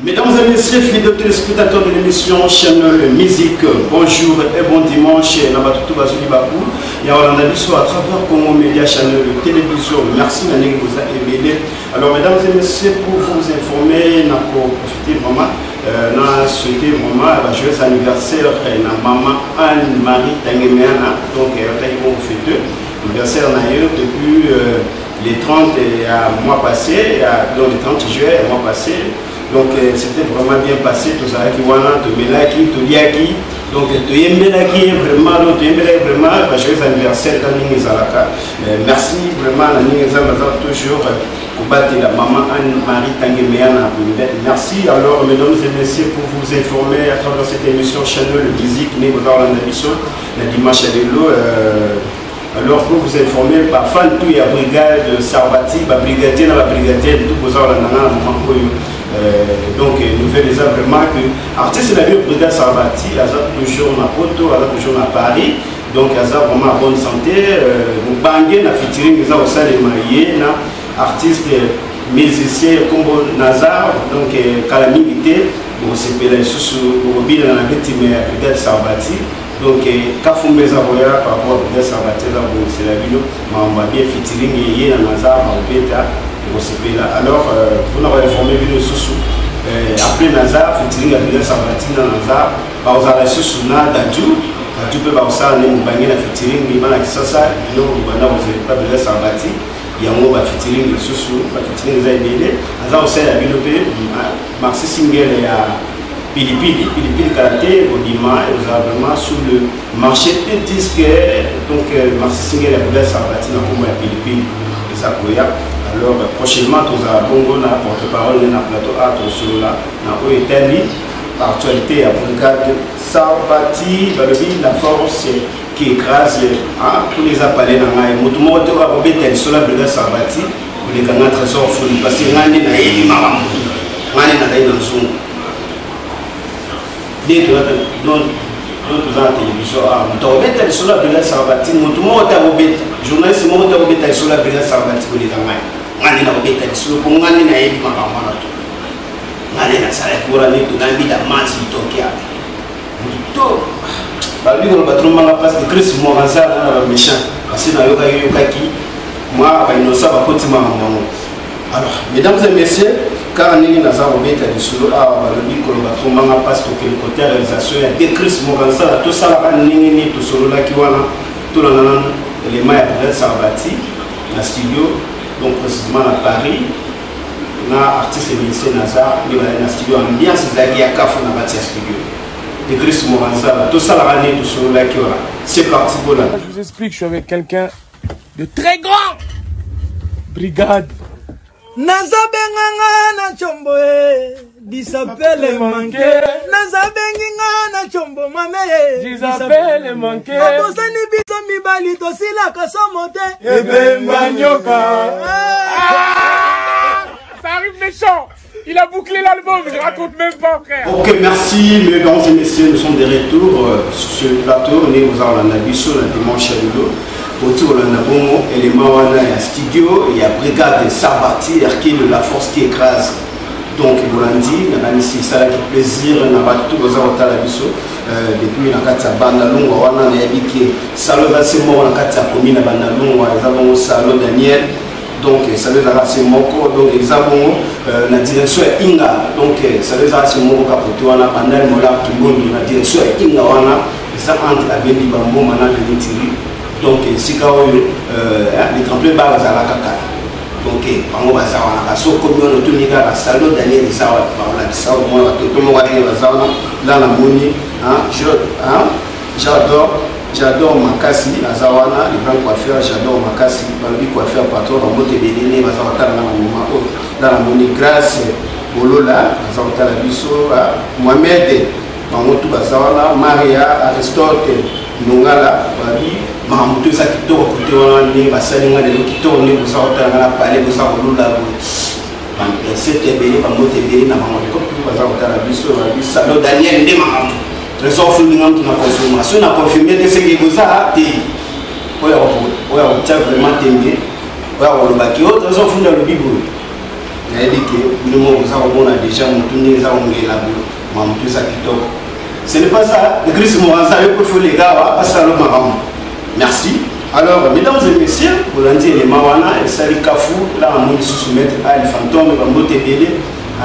Mesdames et messieurs, fidèles téléspectateurs de l'émission Channel Musique, bonjour et bon dimanche. Nabatutu Bazuli Bakou, Yaolanda Bisso à travers Congo Média Channel Télévision. Merci Nané vous a aimé. Alors, mesdames et messieurs, pour vous informer, n'a profité vraiment, n'a souhaité vraiment un joyeux anniversaire à maman Anne-Marie Tangemeana. Donc, elle a eu fêté l'anniversaire depuis les 30 et à mois passé, donc le 30 juillet et mois passé. Donc c'était vraiment bien passé, tout ça qui wana to melaki to liaki donc to yemelaki vraiment to yemelaki vraiment joyeux anniversaire dans Ningezalaka. Merci vraiment la Ningezalaka toujours pour battre la maman Anne-Marie Tangemeana. Merci. Alors mesdames et messieurs, pour vous informer à travers cette émission Channel Musique né dans la émission le dimanche à l'élo. Alors pour vous informer, par fan tout la brigade Sarbati, la brigadier dans la brigadier tout posant la nana donc nouvelle les vraiment que artiste de la brigade Sarbati, elle a toujours na Poto, elle a toujours na Paris, donc elle a vraiment bonne santé. Nous bangé na featuring les au sein de mariés, na artiste musicien comme Nazar, donc calamité, on s'est payé sous au bilan dans la brigade Sarbati. Donc, quand vous me avez par rapport à la Sarbati, c'est la vidéo, on va bien featuring et na Nazar, on bêta. Alors, pour nous informer après Nazar, featuring à Sarbati dans Nazar, vous avez reçu Dadju, Dadju peut avoir un featuring, il va ça, il pas de Sarbati, il y a un featuring, featuring les Nazar aussi la vidéo, Maxi Single et Pilipili Karaté, au Dima, et vous avez vraiment sur le marché de disques, donc Maxi Single et Sarbati dans le Pilipili, et ça, alors prochainement, nous avons un porte-parole dans le plateau A, sur la Italie, actualité à brigade Sarbati, la force qui écrase tous les appelés dans la moto, sur la brigade Sarbati, pour les grands trésors fous, parce que l'année n'a pas eu maman, l'année n'a pas eu dans son. Dès que nous avons la télévision, nous avons sur la brigade Sarbati, nous avons journaliste, nous avons sur la brigade Sarbati pour les grands. Ngani na obeta sio ngani na yeye mama tu ngani na sala kura ni tunambi da manzi tokea to bali ko batruma nga place de Christ mo ranza na méchant parce que na yoka ki moi ba inosa ba koti mama mama. Alors mesdames et messieurs, car ni na za obeta sio bali ko batruma nga place que le côté réalisation ya de Christ mo ranza to sala ni to solo la ki wana to na les mains de Sarbati na studio. Donc précisément à Paris, on a artiste et ministre Nazar, il va dans le studio ambiance d'aller à Kafou dans le studio. De Chris Moranza, tout ça la année, tout ça là qui aura. C'est parti pour là. Je vous explique, je suis avec quelqu'un de très grand. Brigade. Nazabenganga na chombo disapele manke. Nazabenginga na chombo mame disapele manke. Abosani biso mibali to sila kasomote. Ebe manyoka. Ça arrive méchant. Il a bouclé l'album, je raconte même pas, frère. Ok, merci, mesdames et messieurs, nous sommes de retour sur ce plateau. On est aux Arlandabis sur le dimanche à l'eau. Autour de l'Anabongo, élément wana ya studio, il y a brigade Sarbati, qui de la force qui écrase. Donc, Bolandi, on a ici ça qui plaisir, on a battu tous les Arlandabis depuis la carte à Bandalongo, on a habité Salon Vassimo, la carte à Pomina Bandalongo, nous avons Salon Daniel. Donc, ça veut dire que c'est Moko, donc, exactement, la direction est Inga. Donc, ça veut dire que c'est Moko Capote, on a Bandal Mola Kibondi, la direction est Inga, on a, ça entre la Béni Bambo, maintenant, de Nitiri. Donc, si les tremplins bas, à la Kaka. Donc, on va savoir, on a so comme on a tout mis dans la salle, Daniel, ça va, on a ça, au moins, tout le monde va dire, dans la Moni, j'adore Makasi, Azawana, les grands coiffeurs, j'adore Makasi, Balbi coiffeur patron, dans Moté Bénéné, Mazawata dans la Moni Grâce, Bolola, Mazawata la Bisso, Mohamed, Mamotou Bazawana, Maria, Aristote, Nongala, Babi, Mahamoutou Sakito, Koutouane, Bassalinga, de l'Okito, Mazawata la Palais, Mazawolola, c'était béni, Mamoté Béné, Mamotou, Mazawata la Bisso, Salon Daniel, et Mahamoutou. Trésor fulminant de la consommation, on a confirmé que ce qui vous a été. On a vraiment aimé. On a le trésor fulminant le Bible. Ce n'est pas ça. Le Christ Moranza, il faut les gars, merci. Alors, mesdames et messieurs, vous l'avez dit, les Mawana, et Sali Kafou, là, on va se soumettre à El Fantôme, on va télé. On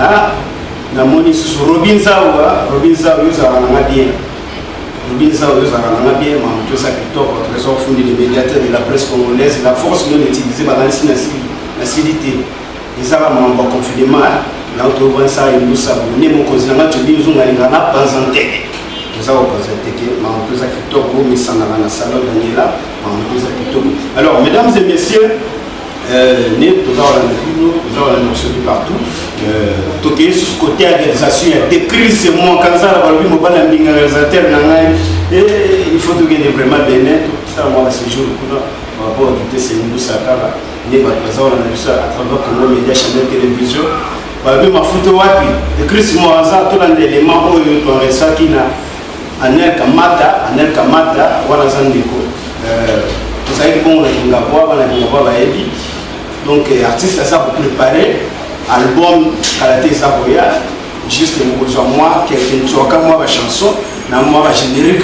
va se Robin Zawa, Robin Zawa, vous avez bien. Robin Zawa, vous avez bien, mais tout ça qui top, trésor fondé des médiateurs de la presse congolaise, la force que nous utilisons dans la cité. Ils ont un confinement. Là, on trouve ça, ils nous savent. Nous avons un nous avons présenté. Nous avons présenté que alors, mesdames et messieurs, nous avons reçu partout. Toqué sur ce côté à réalisation, il y a des crises, c'est moi, quand ça, il faut gagner vraiment bien net. Ça, moi, c'est jour, par rapport à tout ces nous, ça, les présents, on a vu ça à travers le média, chaîne de télévision. Ma photo wapi, de Chris Moaza, tout l'élément où il y a ça qui n'a Anel Kamata, voilà Zandeko. Vous savez qu'on a une gaboua, donc artiste ça pour préparer album Kalaté Saboya, juste moi, quelqu'un soit comme moi, ma chanson, na moi générique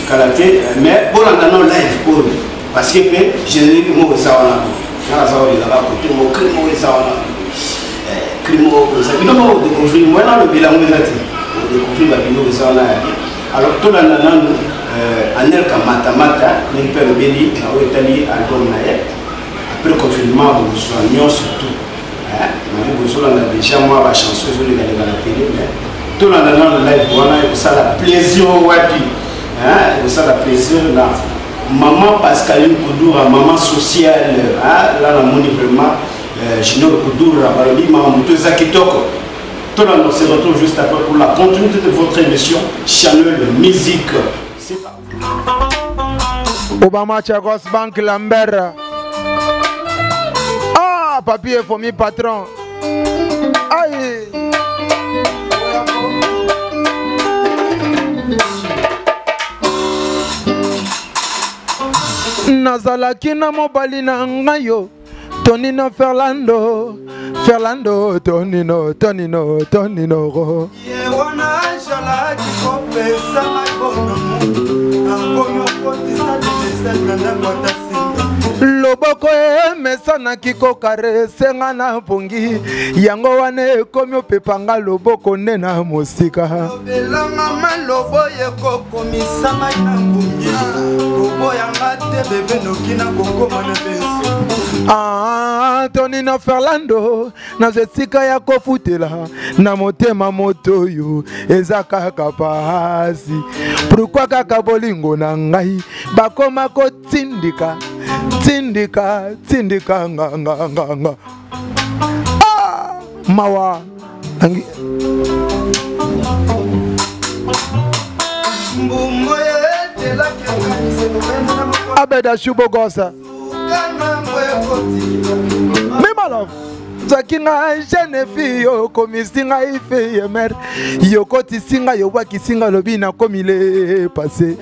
Kalaté, mais pour l'entendre live parce que générique moi ça on a ça on est là côté mon crime ça on a crime ça il doit découvrir moi là le bilan vous êtes découvrir la bilan ça on a alors tout l'année Anel Kamata n'est pas le béni na Italie album na après confinement vous soignons surtout vous avez déjà moi la chanson sur les gars la télé mais tout l'année live on a ça la plaisir wapi ça la plaisir là maman Pascaline Koudoura, maman sociale, là on a vraiment Junior Koudoura, maman Moutoza Kitoko. Tout le monde se retrouve juste après pour la continuité de votre émission Channel Musique. C'est parti. Obama Chagos Bank Lambert. Ah, papier pour mes patrons. Aïe. Nazalaki na mobali na ngayo Tonino Fernando Tonino Yewana shala kikopesa maikono Angonyo kotisa de nanda kwatasi Loboko emesa na kiko karese nga na pongi Yango wane komyo pepanga loboko nena musika Lobela mama lobo yeko komisa maina pongi Lobo yanga te bebe nokina koko mana beso Tonino Fernando na zesika ya kofutela Na motema motoyo ezaka kapasi Pourquoi kaka bolingo na ngai Bakoma ko tindika nga mawa Abeda Shubogosa Mimalo Zakinga jeune fille yo komisinga ife yemer Yokoti singa yowaki singa lobina komile passé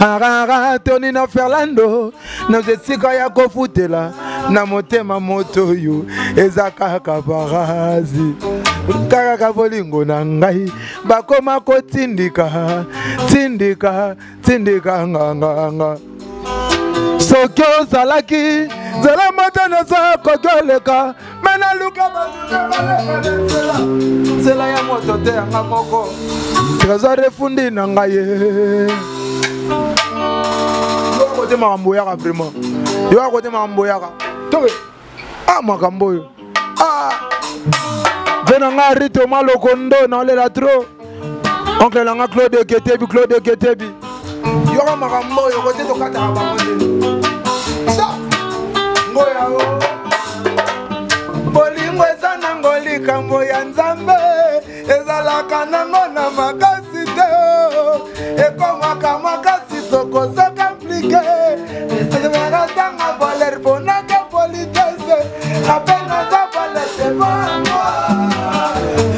Arara Tonino Fernando Na zesika ya kofutela Na motema moto yo Ezaka kabarazi Kaka bolingo na ngai Bakoma ko tindika nga Sokyo salaki Zela matana sa kogoleka Mena luka Zela ya moto te anga moko Trésor refundi na ngaye Yo kote makambo yaka vraiment Yo kote makambo yaka Tobe makambo yo Vena nga rito malokondo na ole la tro Oncle langa Claude Ketebi Yo makambo yo kote tokata bango Bolingo ezana ngoli kambo ya nzambe ezalaka nango na makasi te ekomaka makasi soko so compliqué esevera sanga voler bonaka politesse apena za voler c'est moi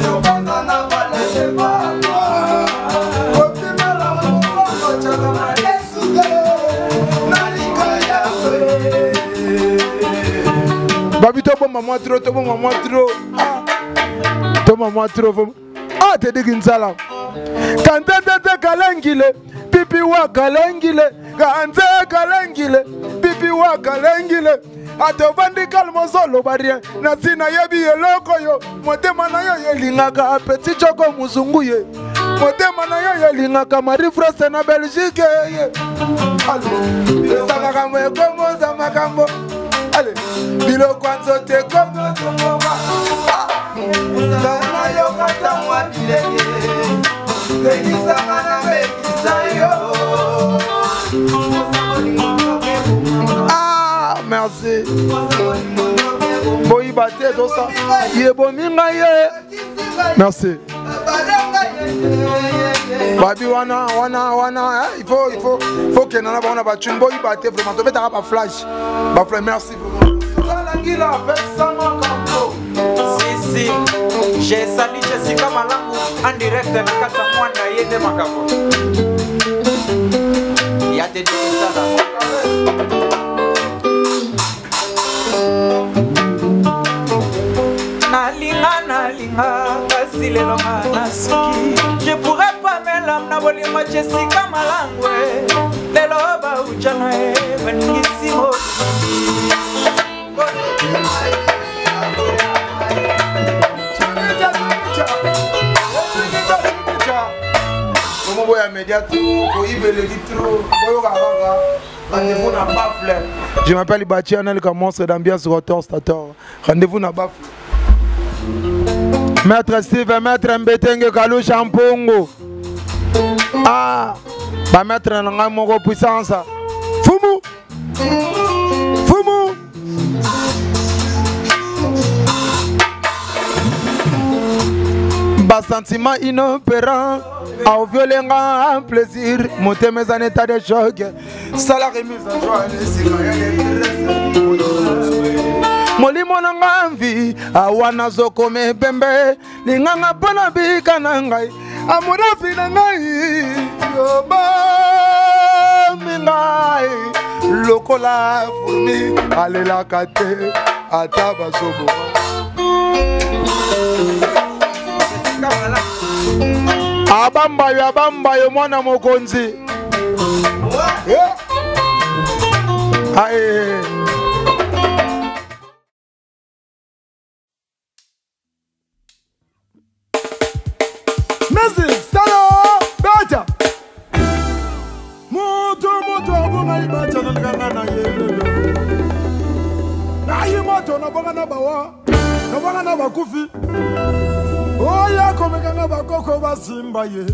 yokanda na voler c'est moi optimala mo chaka Babito Toma moi trop, toma moi trop. Toma moi trop. Ah, t'es dit Ginzala. Quand t'es kalengile, pipi wa kalengile. Quand t'es kalengile, pipi wa kalengile. Atovandi kalmo solo barien. Nasina yebi eloko yo. Motema na yo yelingaka petit choko muzunguye. Motema na yo yelingaka Marie France na Belgique. Allez, ça va me comme ça makambo. Allez, bilo kwanzo te comme tomoka. Sana yo kata mwa bilenge. Benisa mana bekisa yo. Ah, merci. Boy batte tout ça. Yebo minga ye. Merci. Babi wana il faut que nana bana ba tune boy batte vraiment to beta ba flash. Ba flash merci vraiment. Si j'ai sali Jessica Malangu en direct na kata mwanda yende makabo. Ya te dit ça Nalinga kasi lelo manasuki. Je pourrais pas me l'amener bolimo Jessica Malangu. Lelo ba ujana benissimo. Je m'appelle Bati Anel comme monstre d'ambiance rotor stator. Rendez-vous na bafle. Maître Steve, maître Mbetenge Kalou Champongo. Ah, ba maître nanga moko puissance. Fumu. Fumu. Bas sentiment inopérant. Au violent plaisir, monter mes en état de choc. Ça la remise en joie. Molimo nanga envie, awana zoko me bembe, linganga pona bika nangai, amura fina ngai, yoba mingai, lokola fumi, alela kate, ataba sobo. Abamba yo mwana mokonzi. Aye. Music, stalo, bata. Moto bonga ibata na ngana yele. Ayi moto na bonga na bawa. Na bonga na bakufi. Oya komekanga bakoko basimba ye.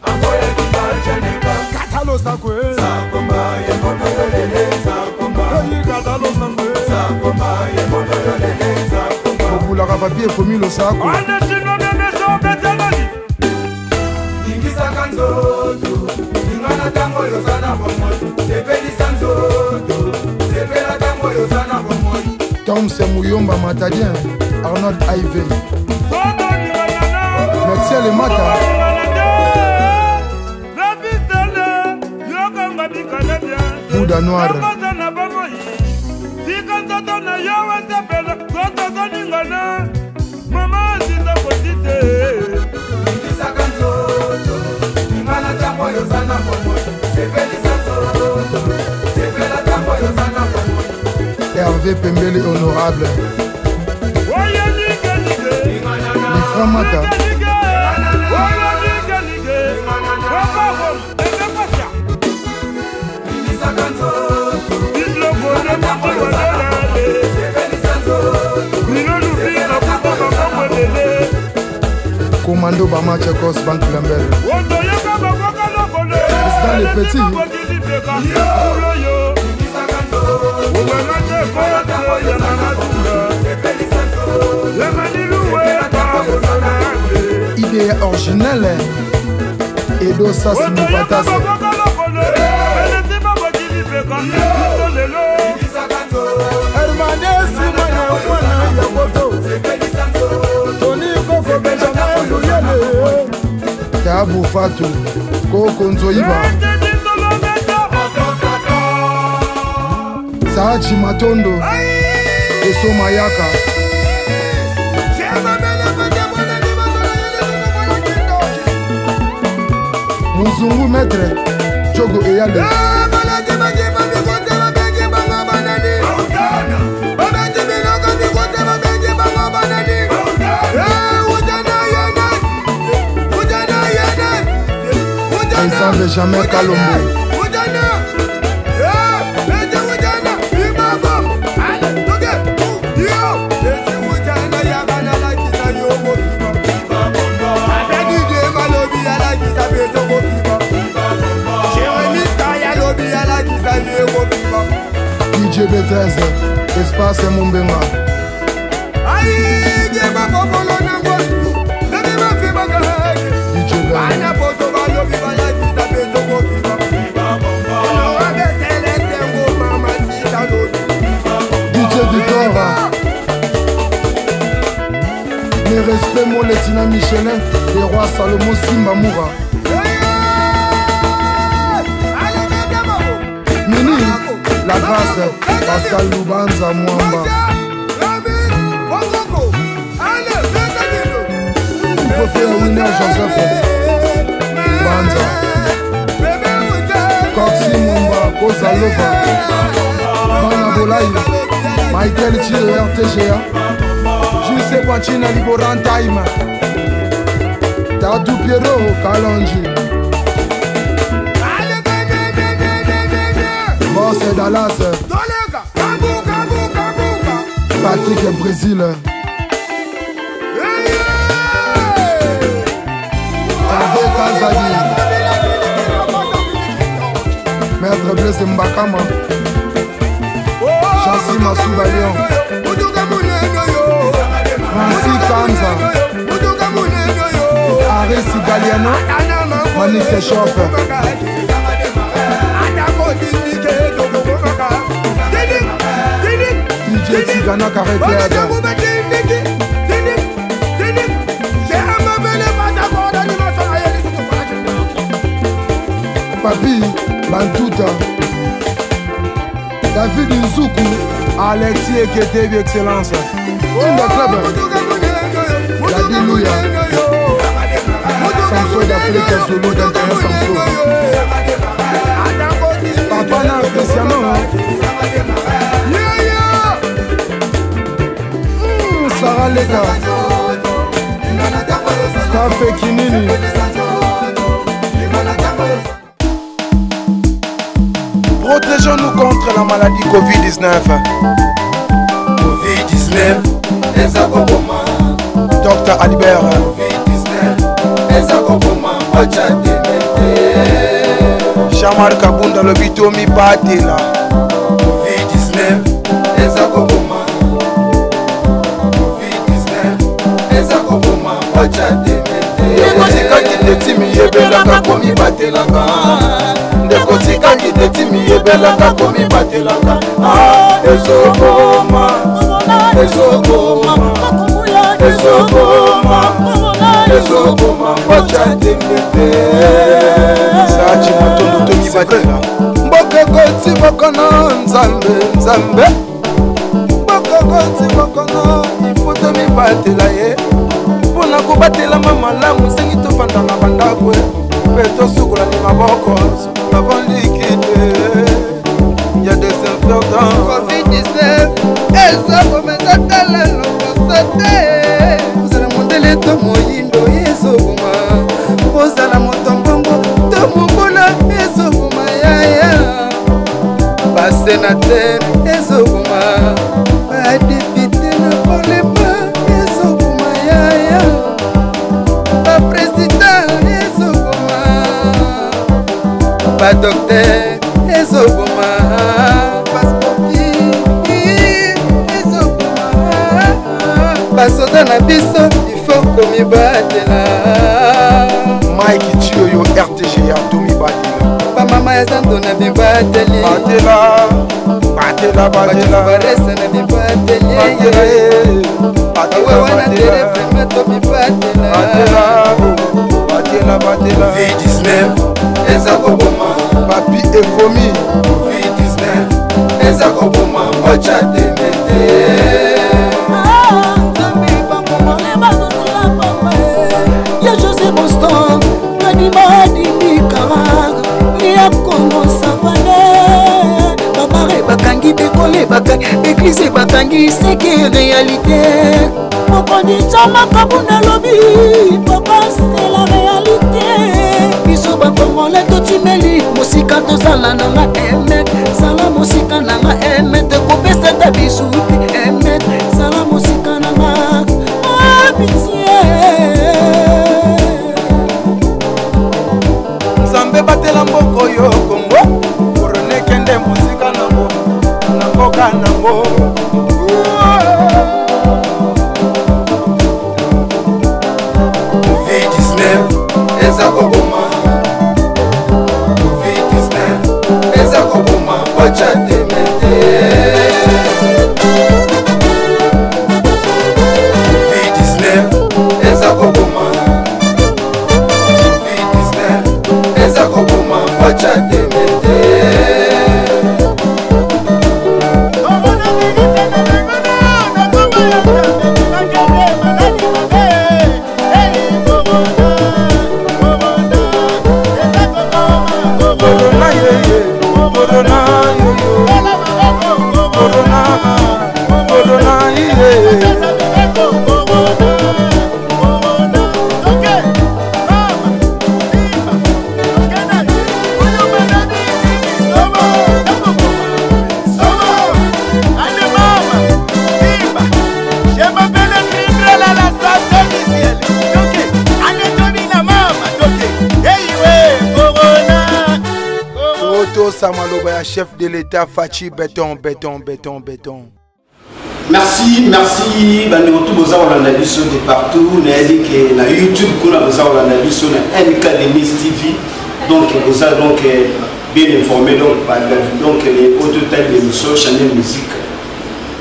Amoya kibachenika. Katalo sakwe. Sakomba ye mono yolele sakomba. Oyi katalo sakwe. Sakomba ye mono yolele sakomba. Obula ka papier komilo sako. Ane chino meme so betanani. Ingisa kanzoto. Ingana tango yosana bomoto. Sepeli sanzoto. Sepela tango yosana bomoto. Tom se muyomba matadien. Arnold Ive. Merci à Mata. Bouddha noir. Hervé Pembele honorable. Lifra Mata. Commando Bama Tchekos Banque Lambert. C'est dans les petits. Idée originelle. Edo Sassi Moupatas. Tabu Fatou, Koko Nzoiba, Sahachi Matondo, Eso Mayaka. Muzungu maître Chogo Eyale. Ensemble jamais Kalombo. DJ B13, espace Mumbenga. DJ Victor. Mes respects, mon Letina Michelin, les rois Salomon Simba Moura. Mini, la grâce, Pascal Loubanza Mwamba. Professeur Winner Joseph Banza. Coxy Mwamba, Kosa Lova. Bana Bolaï, Michael Thierry RTGA. Jules Pachina Liboran Time. Tatou Piero Kalonji. Boss Dallas. Patrick Brésil. Hervé Kazadi. Maître Blaise Mbakama. Chancy Massouba Léon. Francis Kanza. Aris Galiano. Manifest Shop. DJ Tigana Karekeada. Papi Bantuta. David Nzuku. Alexis Eketebi Excellence. Timba Club. Yadi Louya. Samso d'Afrique Solo d'intérêt Samso. Papa na Cristiano. Sarah Lega. Café Kinini. Protégeons-nous contre la maladie Covid-19. Covid-19, les accompagnements. Dr Albert. Covid-19, les accompagnements. Jamar Kabunda le Bitomi Batela. Covid-19, les accompagnements. Covid-19, les accompagnements. Nekotika kitimi yebelaka komi batelaka. Nekotika kitimi yebelaka komi batelaka. Ezokoma, ezokoma, ezokoma, ezokoma, wacha temete. Sachi matondo toki batela. Mboka koti bokono nzambe, nzambe. Mboka koti bokono ifoto mi batela ye. Pona kobatela malamu sengi tofanda na bandakwe. Pe tosukola ni maboko, avant liquide. Y'a des infectants. Covid-19, eza komeza tala lokosote. Ozala mondele to moyindo ezokoma. Ozala moto mbongo to mobola ezokoma yaya. Basénateur ezokoma. Badepite na polema ezokoma yaya. Baprésident ezokoma. Badocteur ezokoma. Basoda na biso ifo komi batela. Mike Tioyo RTGA Tomi Batela. Ba mama ya santo na bibateli. Batela, batela, batela. Baresa na bibateli. Batela, wana telefone to bibatela. batela, batela, batela. Covid-19, ezakoboma. Papi et Fomi. Covid-19, ezakoboma. Wacha temete. biso kadimadinikara lia kongo savane babare bakangi bekole bakangi eglise bakangi seke réalité mokonditya makabu na lobi papa c'est la réalité biso bakongole totimeli mosika tozala nanga emet sala mosika nanga emet kopesa ta bisuti emet sala mosika nanga pitié nzambe batela mboko yo kongo korone kende mosika nango na mboka nango Covid-19 eza koboma Covid-19 eza koboma wacha temete Covid-19 eza koboma Covid-19 eza koboma wacha temete Samaloba, chef de l'État, Fachi, béton. Merci. Bande retour aux Orlandaliso de partout. Na YouTube, kuna aux Orlandaliso na MKDMIS TV. Donc vous avez donc bien informé donc les autres tailles d'émission Channel Musique.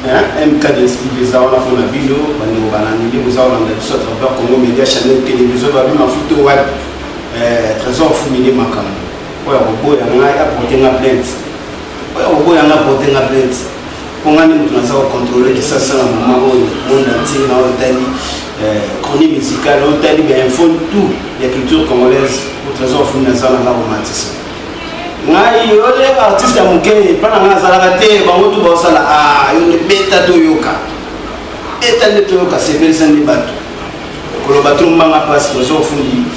MKDMIS TV za wana kuna video bande bananili aux Orlandaliso à travers Congo Média Channel Télévision ba bima photo web trésor fumilé makamba. Oya boya nga apporter nga plainte. Oya boya nga apporter nga plainte. Pongani mutu naza contrôler qui ça la maman monde entier na otali chronique musicale otali bien info tout la culture congolaise au trésor fou naza na romantisme. Ngai ole artiste muke pana nga zala kate ba mutu ba sala yo ne beta to yoka. Eta ne to yoka c'est bien ça ni bato. Ko bato mbanga passe trésor fou ni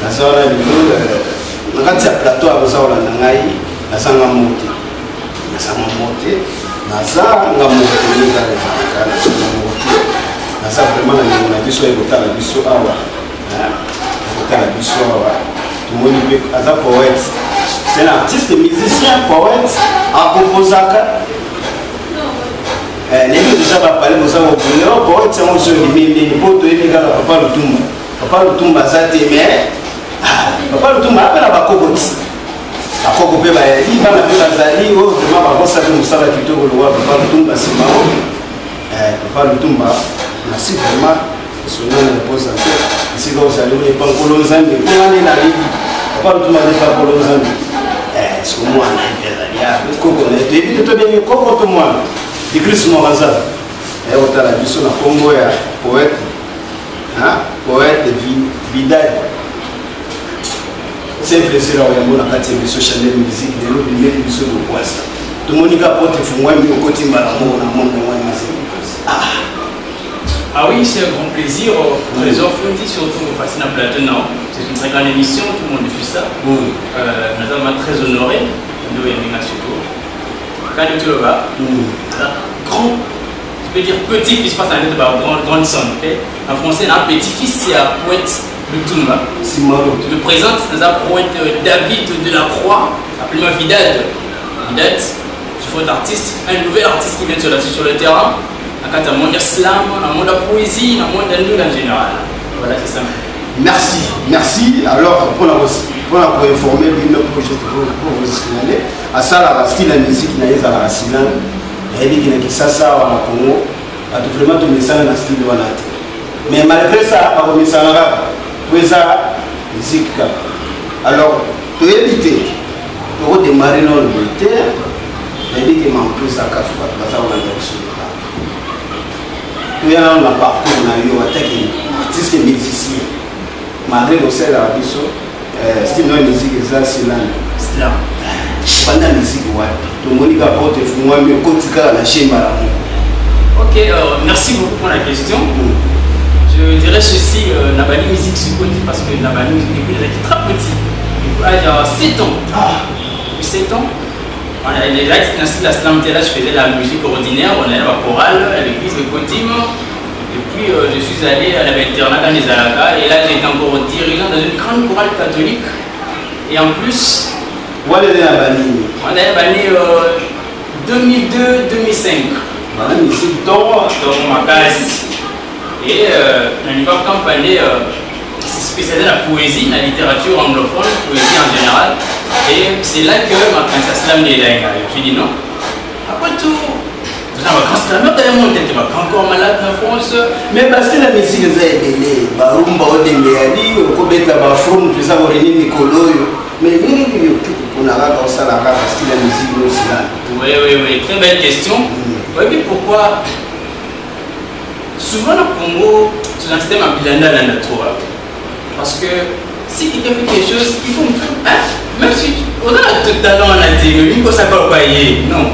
naza na nakati ya plateau ya kozala na ngai nasanga mote naza vraiment na ngonga biso ekotala biso awa tumoni mpe aza poète c'est un artiste musicien poète akomposaka ndenge deja bapale bozala oboneo poète yango so limindeni mpo toyebi kaka papa lutumba aza te mais papa lutumba apena bakokoti bakoko mpe bayali bana mpe bazali oyo vraimen bakosaka mosala kitoko lokwa papa lutumba nsima o papa lutumba merci vraiment sona na repose te esika ozali oyepa nkolo nzambe mpongani nalibi papa lutumba nepa nkolo nzambe siko mwana ezali ape koko na toyebi te tobenge koko to mwana dikrist moraza otala biso na kombo ya poète poète vidal c'est vrai c'est là où il y a mon quartier de Channel Musique de l'autre milieu de ce poisson tout le monde a porté fou moi mais au côté malamour dans mon musique ah oui c'est un grand plaisir Trésor Flundi surtout fascinant Platinum c'est une très grande émission tout le monde fait ça nous sommes très honorés nous et Mina Suko quand tu le vas grand je peux dire petit fils pas ça n'est pas grande son en français un petit fils c'est un poète Lutumba. Je me présente, c'est un poète David de la Croix, appelé-moi Vidal. Vidal, je suis un artiste, un nouvel artiste qui vient sur le terrain. Dans le monde slam, dans le monde de la poésie, dans le monde de la en général. Voilà, c'est ça. Merci. Alors, pour informer, pour vous signaler, à ça, la style de musique, il y a la racine, il y a ça, au Congo, à tout vraiment tout le message dans le style de Wanate. Mais malgré ça, on a musique. Alors, pour éviter de redémarrer dans le militaire, il dit que je plus à Kafou, parce qu'on a reçu. Il y a un parcours, on a eu un artiste musicien. malgré le sel à biso style non musique ça slam pendant musique wapi tomoni ka porte fungwa mais kotika la chemba. Ok, merci beaucoup pour la question. Je dirais ceci, Nabali musique sur côté parce que Nabali musique depuis les très petit. Il y a 7 ans. Depuis 7 ans. On a les actes la slam là, je faisais la musique ordinaire, on allait à la chorale, à l'église de Kotim. Et puis je suis allé à l'internat dans les Alaga et là j'ai été encore dirigeant dans une grande chorale catholique. Et en plus, on est à Bani. On est à Bani 2002-2005. Voilà, ici dans ma case. Et dans niveau campagne, c'est spécialisé dans la poésie, la littérature anglophone, poésie en général. Et c'est là que ma princesse slam est là. Je dis non. Après tout, dans ma vacances, la mère d'ailleurs monté, tu vas encore malade en France. Mais parce que la musique est belle, barumba au dembéali, au kobeta bafrum, tout ça, au réuni Nicoloyo. Mais on a raconté ça là parce que la musique aussi là. Oui, très belle question. Oui, mais pourquoi souvent au Congo, c'est un système à Bilanda dans la Torah. Parce que si quelqu'un fait quelque chose, il faut même si on a tout talent, on a dit, mais il faut savoir quoi il est. Non.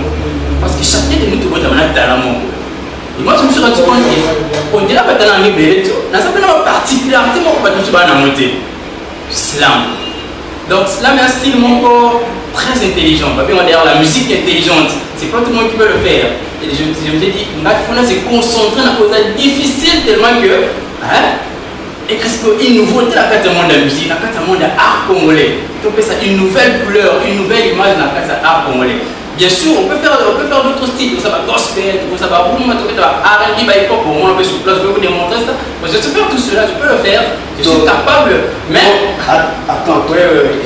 Parce que chacun de nous, tout le monde a un talent. Et moi, je me suis rendu compte qu'on dirait que talent est bel et tout. Dans une particularité, moi, je ne pas monter. Slam. Donc, slam est un style encore très intelligent. On va dire la musique intelligente. C'est pas tout le monde qui peut le faire. Et je me suis dit, il faut se concentrer dans une chose difficile tellement que, et qu'est-ce qu'une nouveauté dans le monde de la musique, dans le monde de l'art congolais. On peut ça une nouvelle couleur, une nouvelle image dans le art congolais. Bien sûr, on peut faire d'autres styles, ça va gospel, ça va boum, R&B, hip-hop, au moins on peut sur place, je peux vous démontrer ça. Je sais faire tout cela, je peux le faire, je suis capable, mais... Attends,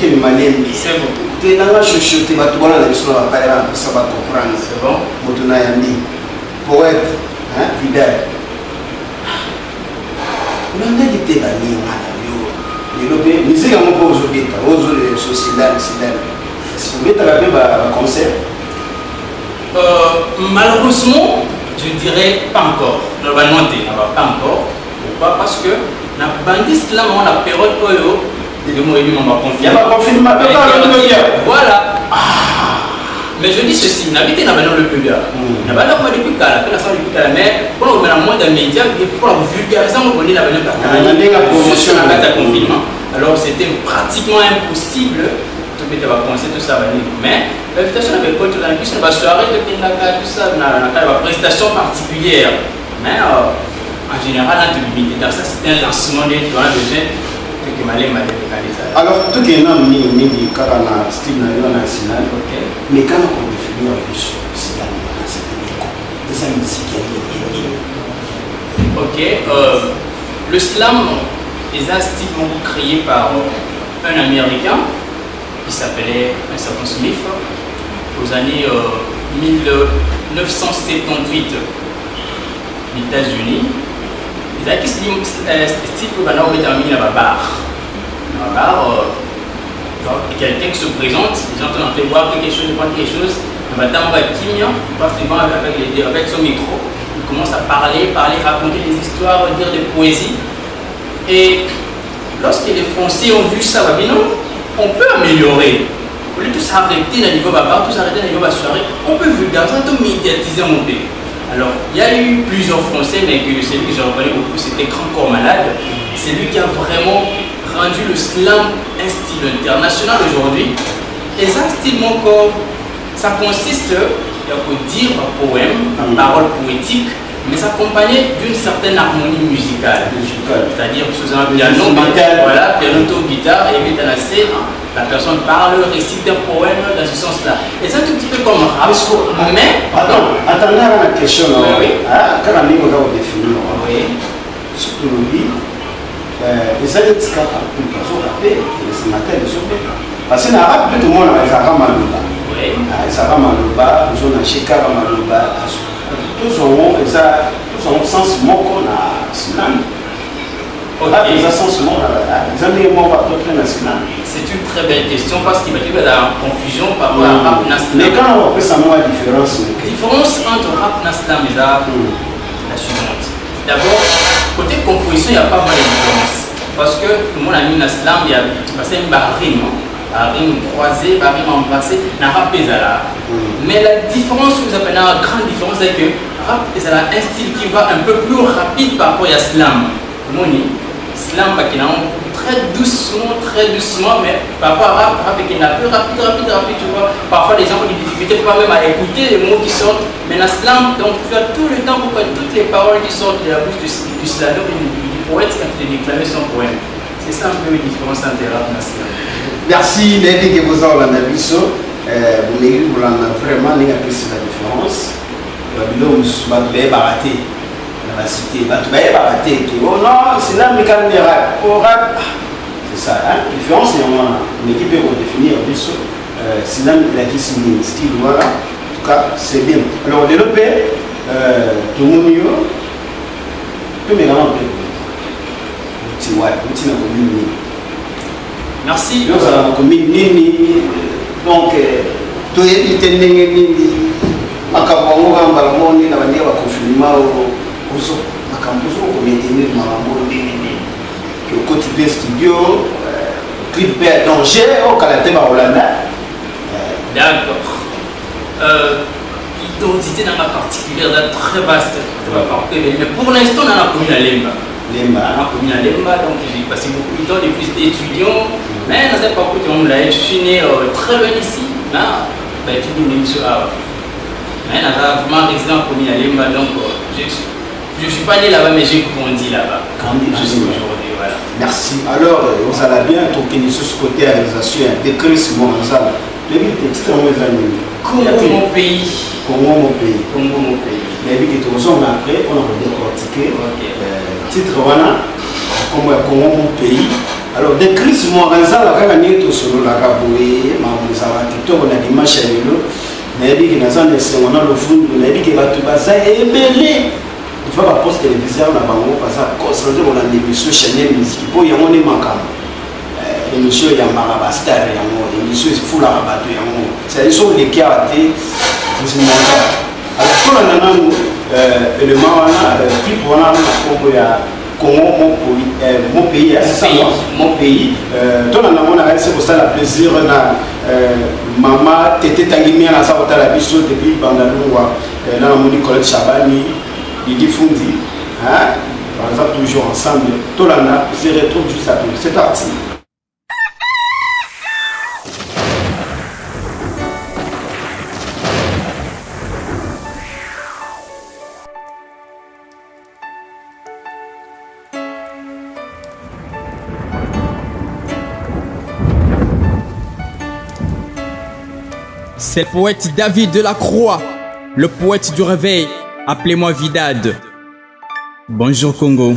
quelle manière. C'est bon. Tu es dans la chuchote, tu vas te voir dans l'histoire, ça va comprendre. C'est bon. Moutona Yandi, poète, fidèle. On a dit que tu es dans l'île, musique à mon pot aujourd'hui, aux sociétés, est-ce que tu as fait un concert? Malheureusement, je dirais pas encore. Normalement, pas encore. Pourquoi? Parce que la bandit slam, on a période Oyo, de moi et lui, on va confier. Il va confirmer. Voilà. Mais je dis ceci, n'habitez pas dans le public. N'a pas d'avoir depuis qu'à la mais pour le moins de médias, pour la vulgariser, on connaît la valeur juste dans le confinement. Alors c'était pratiquement impossible. Tout va commencer tout ça. Mais l'invitation avec quoi tu as une va soirée de tout ça, une prestation particulière. Mais en général, dans ça, c'était un lancement de jeunes qui m'allait décaler. Alors, tout est un style national, mais quand on définit un peu c'est la musique. Ok, le slam est un style créé par un Américain qui s'appelait un certain Smith aux années 1978 aux États-Unis. Il y a qui style que maintenant on termine à la barre. Quelqu'un qui se présente, les gens ont fait voir quelque chose, madame va Kimia, avec son micro, il commence à parler, raconter des histoires, dire des poésies. Et lorsque les Français ont vu ça, on peut améliorer. Au lieu de s'arrêter dans le niveau babar, tout s'arrêter dans le niveau soirée, on peut vulgariser, on peut médiatiser un peu. Alors, il y a eu plusieurs Français, mais celui que j'ai reconnu beaucoup, c'était Grand Corps Malade. C'est lui qui a vraiment rendu le slam un style international aujourd'hui. Et ça, style mon corps, ça consiste à dire un poème, une parole poétique, mais s'accompagner d'une certaine harmonie musicale. C'est-à-dire, sous un piano, piano, guitare, et puis dans la scène, la personne parle, récite un poème dans ce sens-là. Et c'est un tout petit peu comme rap. Mais, pardon, attendez à la question. Oui. Quand on a défini, surtout lui, les années de Skapa, ils peuvent rappeler, c'est ma tête de ce fait. Parce que dans rap, tout le monde a un Ramaloba. Oui. Les Ramaloba, ils ont un Sheka Ramaloba. Tous ont un sens moko na slam. C'est une très belle question parce qu'il y a la confusion par rapport à rap na slam. Mais quand on peut savoir la différence? La différence entre rap na slam est la suivante. D'abord, côté composition, il n'y a pas mal de différence. Parce que tout le monde a mis dans l'islam, il y a un barim, barim croisé, barim embrassé, n'a pas pesé là. Mais la différence, vous appelez la grande différence, c'est que rap est un style qui va un peu plus rapide par rapport à l'islam. L'islam qui est très doucement, mais par rapport à rap qui est un peu rapide, tu vois. Parfois les gens ont des difficultés pas même à écouter les mots qui sortent, mais dans l'islam, donc tu as tout le temps pour que toutes les paroles qui sortent de la bouche du slalom et du poète quand il est déclamé son poème. C'est ça un peu la différence entre rap et l'islam. Merci, Lady que vous avez la biso. Vous avez vraiment apprécié la différence. Vous avez baraté. La cité, vous avez baraté. Oh non, c'est là mais quand on rap. C'est ça, hein? La différence, c'est une équipe qui va définir biso. C'est là il a dit style, voilà. En tout cas, c'est bien. Alors, les lopés, tout le monde y a. Tout le monde y a. Merci. Nous avons commis Nini. Donc, tout est Nini. Makabongo Balamoni, la manière de confinement au Macambuso, pour maintenir Malambo Nini. Que au quotidien studio, clip à danger, au Kalaté Holanda. D'accord. L'identité dans ma particulière, très vaste. Mais pour l'instant, on a commis la Lemba. On a commis la Lemba, donc j'ai passé beaucoup de temps, les plus d'étudiants. Mais dans cette parcours, on l'a étudié très loin ici. Mais tout le monde est là. Mais on a vraiment résident commis la Lemba, donc je ne suis pas né là-bas, mais j'ai grandi là-bas. Aujourd'hui, voilà. Merci. Alors, vous allez bien tourner sur ce côté réalisation, décrire ce moment ensemble. Les Congo, mon pays. Congo, mon pays. Congo, mon pays. Les villes qui sont après, on a décortiqué. Titre voilà, comme Congo, mon pays. Alors, décrire ce moment ensemble, la gagné tout sur la Gaboué, mais ça va tout on a des matchs à vélo. Les villes qui sont on a le fond, les villes qui va tout passer et belé. Il faut pas poste téléviseur na bango parce que concentré on a des émissions Chanel musique pour y avoir des manquants. L'émission Yamara Bastar, l'émission Fou la Rabatou, c'est sont les qui a été alors pour le élément clip voilà Congo mon pays c'est ça mon pays toi on a c'est pour ça la plaisir na maman Tété Tangimia na ça la biso depuis Bandalungwa dans la moni Colette Chabani Didi Fundi hein par exemple toujours ensemble tout là se retrouve juste après c'est parti. C'est le poète David Delacroix, le poète du réveil, appelez-moi Vidad. Bonjour Congo,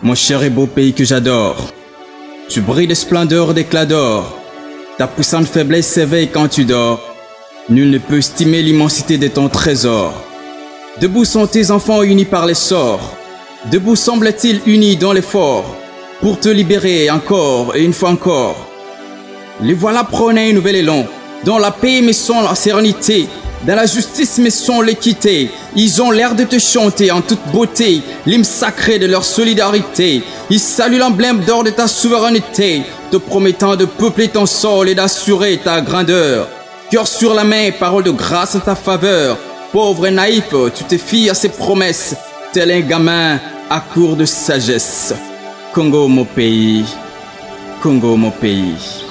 mon cher et beau pays que j'adore. Tu brilles de splendeur d'éclat d'or, ta puissante faiblesse s'éveille quand tu dors. Nul ne peut estimer l'immensité de ton trésor. Debout sont tes enfants unis par les sorts, debout semblent-ils unis dans l'effort, pour te libérer encore et une fois encore. Les voilà prôner un nouvel élan. Dans la paix mais sans la sérénité, dans la justice mais sans l'équité. Ils ont l'air de te chanter en toute beauté l'hymne sacré de leur solidarité. Ils saluent l'emblème d'or de ta souveraineté, te promettant de peupler ton sol et d'assurer ta grandeur. Cœur sur la main, parole de grâce en ta faveur. Pauvre et naïf, tu te fies à ses promesses, tel un gamin à court de sagesse. Congo mon pays, Congo mon pays.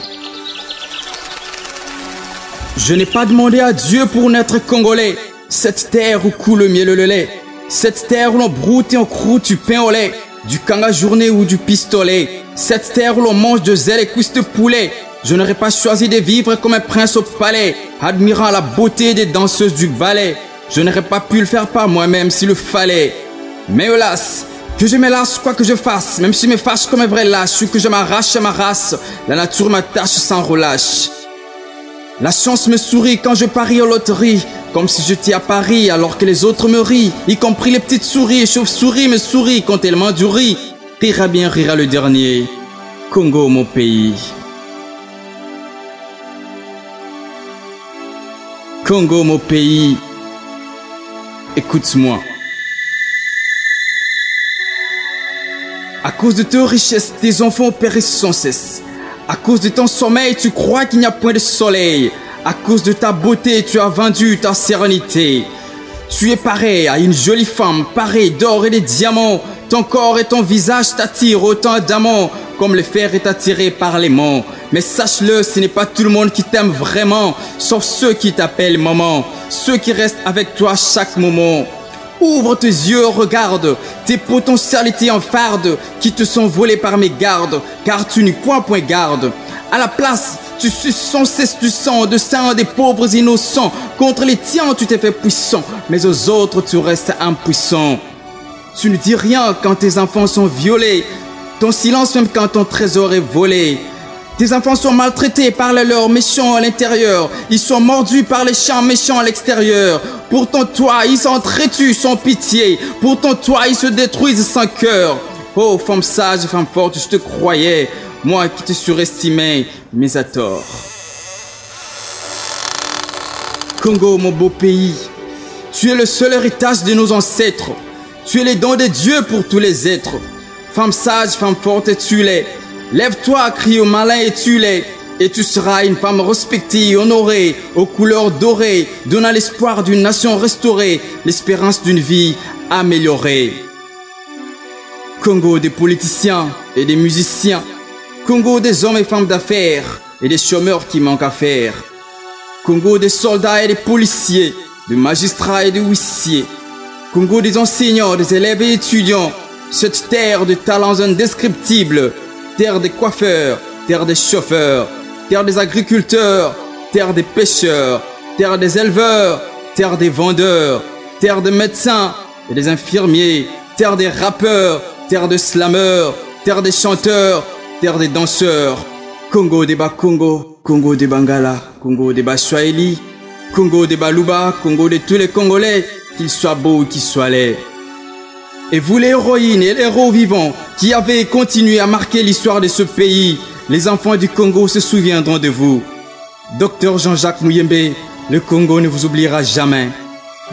Je n'ai pas demandé à Dieu pour naître congolais. Cette terre où coule le miel et le lait. Cette terre où l'on broute et on croûte du pain au lait, du kanga journée ou du pistolet. Cette terre où l'on mange de zèle et cuisses de poulet. Je n'aurais pas choisi de vivre comme un prince au palais, admirant la beauté des danseuses du ballet. Je n'aurais pas pu le faire par moi-même s'il le fallait. Mais hélas, que je me lasse quoi que je fasse, même si je me fâche comme un vrai lâche, ou que je m'arrache à ma race, la nature m'attache sans relâche. La chance me sourit quand je parie aux loteries, comme si j'étais à Paris alors que les autres me rient, y compris les petites souris et chauves-souris me sourient quand elles mangent du riz. Rira bien, rira le dernier. Congo mon pays. Congo mon pays. Écoute-moi. À cause de tes richesses, tes enfants périssent sans cesse. À cause de ton sommeil, tu crois qu'il n'y a point de soleil. À cause de ta beauté, tu as vendu ta sérénité. Tu es pareil à une jolie femme, parée d'or et de diamants. Ton corps et ton visage t'attirent autant d'amants, comme le fer est attiré par l'aimant. Mais sache-le, ce n'est pas tout le monde qui t'aime vraiment, sauf ceux qui t'appellent maman, ceux qui restent avec toi à chaque moment. Ouvre tes yeux, regarde tes potentialités en farde qui te sont volées par mes gardes, car tu n'y point garde. À la place, tu suces sans cesse du sang des pauvres innocents. Contre les tiens, tu t'es fait puissant, mais aux autres, tu restes impuissant. Tu ne dis rien quand tes enfants sont violés, ton silence même quand ton trésor est volé. Tes enfants sont maltraités par les leurs méchants à l'intérieur. Ils sont mordus par les chiens méchants à l'extérieur. Pourtant toi, ils s'entretuent sans pitié. Pourtant toi, ils se détruisent sans cœur. Oh, femme sage, femme forte, je te croyais. Moi qui te surestimais, mais à tort. Congo, mon beau pays, tu es le seul héritage de nos ancêtres. Tu es les dons de Dieu pour tous les êtres. Femme sage, femme forte, et tu l'es. Lève-toi, crie au malin et tue-les. Et tu seras une femme respectée, honorée, aux couleurs dorées, donnant l'espoir d'une nation restaurée, l'espérance d'une vie améliorée. Congo des politiciens et des musiciens. Congo des hommes et femmes d'affaires et des chômeurs qui manquent à faire. Congo des soldats et des policiers, des magistrats et des huissiers. Congo des enseignants, des élèves et étudiants. Cette terre de talents indescriptibles. Terre des coiffeurs, terre des chauffeurs, terre des agriculteurs, terre des pêcheurs, terre des éleveurs, terre des vendeurs, terre des médecins et des infirmiers, terre des rappeurs, terre des slameurs, terre des chanteurs, terre des danseurs. Congo des Bakongo, Congo des Bangala, Congo des Baswahili, Congo des Baluba, Congo de tous les Congolais, qu'ils soient beaux ou qu'ils soient laids. Et vous les héroïnes et les héros vivants qui avez continué à marquer l'histoire de ce pays, les enfants du Congo se souviendront de vous. Docteur Jean-Jacques Muyembe, le Congo ne vous oubliera jamais.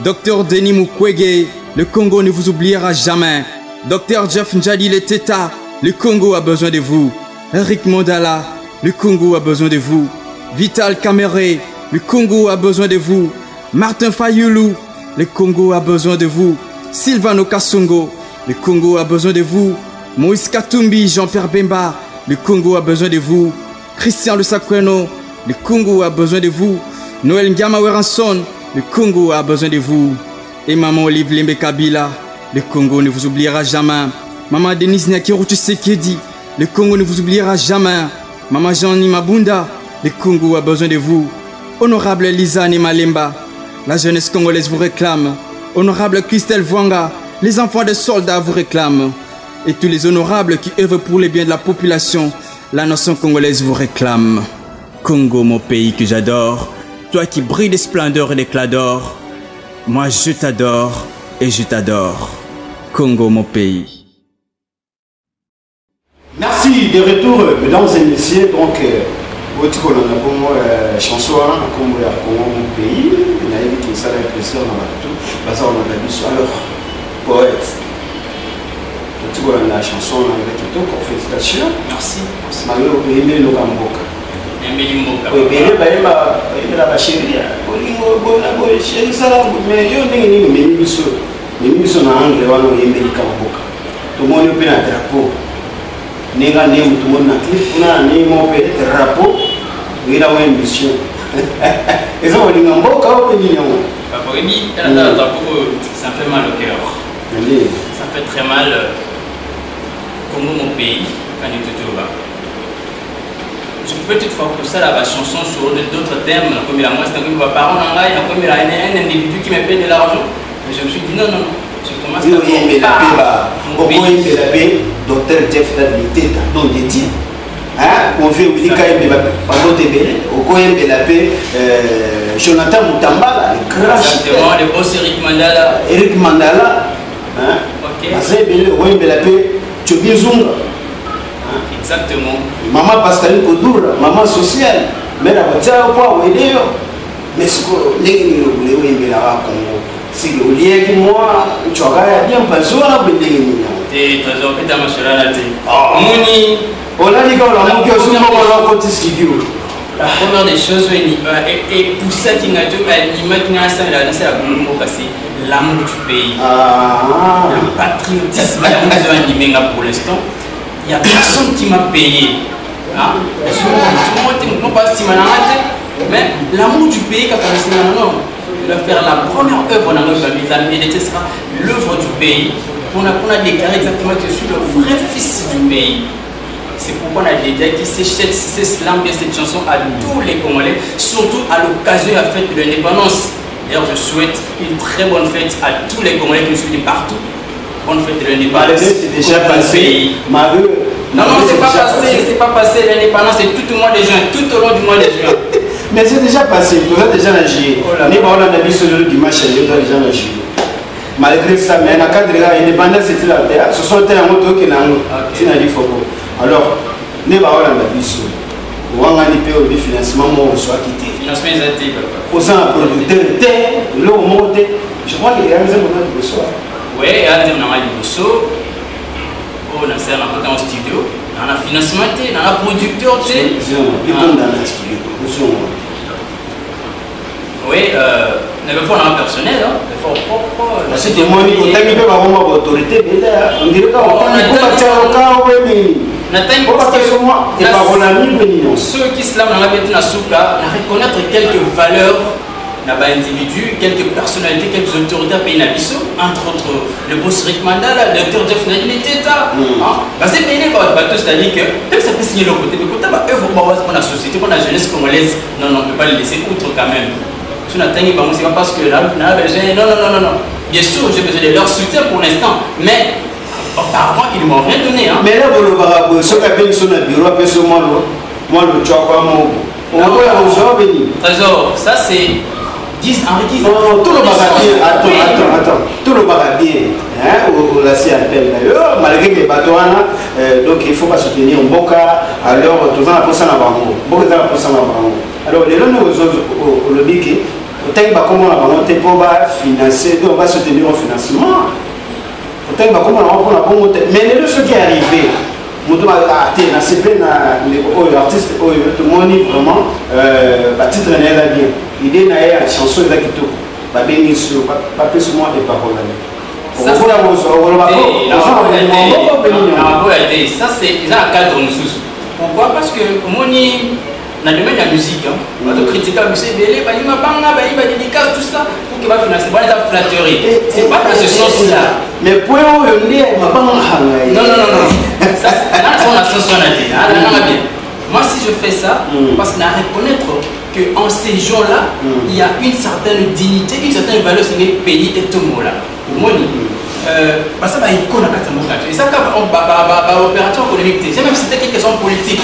Docteur Denis Mukwege, le Congo ne vous oubliera jamais. Docteur Jeff Njadi Leteta, le Congo a besoin de vous. Eric Mondala, le Congo a besoin de vous. Vital Kamere, le Congo a besoin de vous. Martin Fayulu, le Congo a besoin de vous. Sylvano Kassongo, le Congo a besoin de vous. Moïse Katumbi, Jean-Pierre Bemba, le Congo a besoin de vous. Christian Lusakweno, le Congo a besoin de vous. Noël Ngama-Weranson, le Congo a besoin de vous. Et maman Olive Lembe Kabila, le Congo ne vous oubliera jamais. Maman Denise Nyakiru Tshisekedi, le Congo ne vous oubliera jamais. Maman Jeannie Mabunda, le Congo a besoin de vous. Honorable Lisa Nemalemba, la jeunesse congolaise vous réclame. Honorable Christelle Vwanga, les enfants des soldats vous réclament. Et tous les honorables qui œuvrent pour le bien de la population, la nation congolaise vous réclame. Congo, mon pays que j'adore, toi qui brilles de splendeur et d'éclat d'or, moi je t'adore et je t'adore. Congo, mon pays. Merci, de retour, mesdames et messieurs. Donc, votre chanson, comme mon pays, on a eu qui ça l'impression dans tout. Alors, poète, tu vois la chanson avec tout, félicitations. Merci. Malgré au pays, mais le Gamboka. Oui, mais la chérie, mais il tout le monde est un drapeau. Nega name tout le monde a clip, on a un drapeau, il a une mission. Et ça, on dit un beau cas, on dit non. Ça fait mal au cœur. Ça fait très mal. Congo, mon pays, quand il est tout bas. Je peux toutefois pour ça la chanson sur d'autres thèmes, comme il a moi, c'est comme mes parents, comme il a un individu qui me paie de l'argent. Mais je me suis dit non, non, non. Je commence à docteur Jeff Dadliteta, donc il dit, on veut oublier quand même, pardon, Jonathan Moutambala, le grand. Exactement, le boss Eric Mandala. Eric Mandala, exactement. Maman Pascaline Kodoura, maman sociale, mais la voiture au point où il est. Mais ce que les Congo, c'est que au lieu que moi, tu as bien besoin de Et trésor, peut-être ma chérie là, Mouni. On a dit qu'on a manqué aussi, on a côté studio. La première des choses, et pour ça qui n'a pas l'image qui n'a pas c'est la bonne mot passé, l'amour du pays. Le patriotisme, pour l'instant. Il n'y a personne qui m'a payé. Mais l'amour du pays, il va faire la première œuvre dans notre famille. Et ce sera l'œuvre du pays. On a déclaré exactement que je suis le vrai fils du pays. C'est pourquoi on a dédié ce slam de cette chanson à tous les Congolais, surtout à l'occasion de la fête de l'indépendance. D'ailleurs, je souhaite une très bonne fête à tous les Congolais qui nous suivent partout. Bonne fête de l'indépendance. C'est déjà passé. Non, c'est pas passé. L'indépendance, c'est tout le mois de juin, tout au long du mois de juin. Mais c'est déjà passé, tu as déjà nagé. On a vu sur le dimanche, tu as déjà nagé. Malgré ça, mais dans le cadre de l'indépendance, c'était la terre. Ce sont des motos qui n'ont pas dit faux. Alors, nous avons un avis. On a un financement, on soit quitté. Financement exactif. Pour ça, un producteur, l'eau monte. Je crois qu'il y a un peu de soir. Oui, il y a un peu de soir. On a un studio. On a un financement, on a un producteur. Il y a un studio. Oui, mais il faut un personnel. C'était moi qui ai fait ma autorité. On dirait ceux qui se lavent dans la bête à reconnaître quelques valeurs d'individus, quelques personnalités, quelques autorités à pays Nabiso, entre autres le boss Rick Mandala, le docteur Jeff Nadi, l'État. C'est pays c'est-à-dire que même ça peut signer le côté, mais quand on va œuvre pour la société, pour la jeunesse congolaise, non, on ne peut pas le laisser outre quand même. Si on atteint, c'est pas parce que là, non. Bien sûr, j'ai besoin de leur soutien pour l'instant, mais auparavant, ils ne m'ont rien donné. Mais là, vous le voyez, ce qu'on appelle sur le bureau, après ce moi, le chocolat, Trésor, ça c'est 10 Henri. Tout le bagage, attends. Tout le bagage, la CAPL d'ailleurs, malgré que les bateaux, donc il ne faut pas soutenir Mboka, alors tout ça, on a alors, les gens nous le disent que comment on va financer, on va soutenir au financement. Mais les deux, ce qui est arrivé, l'artiste, tout le monde vraiment, titre n'est pas bien. L'idée n'a pas de chanson, il a pas plus moi des paroles. Ça, c'est un cadre de sous. Pourquoi? Parce que dans le domaine de la musique, on va critiquer la musique, il va dédicace, tout ça, pour qu'il va financer. Il va être flatterie. C'est pas dans ce sens-là. Mais pour eux, non. Ça, c'est la chanson. Moi, si je fais ça, parce qu'on a reconnaître qu'en ces jours-là, il y a une certaine dignité, une certaine valeur sur les pays et tout le monde là. Pour moi, ça va être icône à Katamboka. Et ça, opérateur économique, j'ai même cité quelques hommes politiques.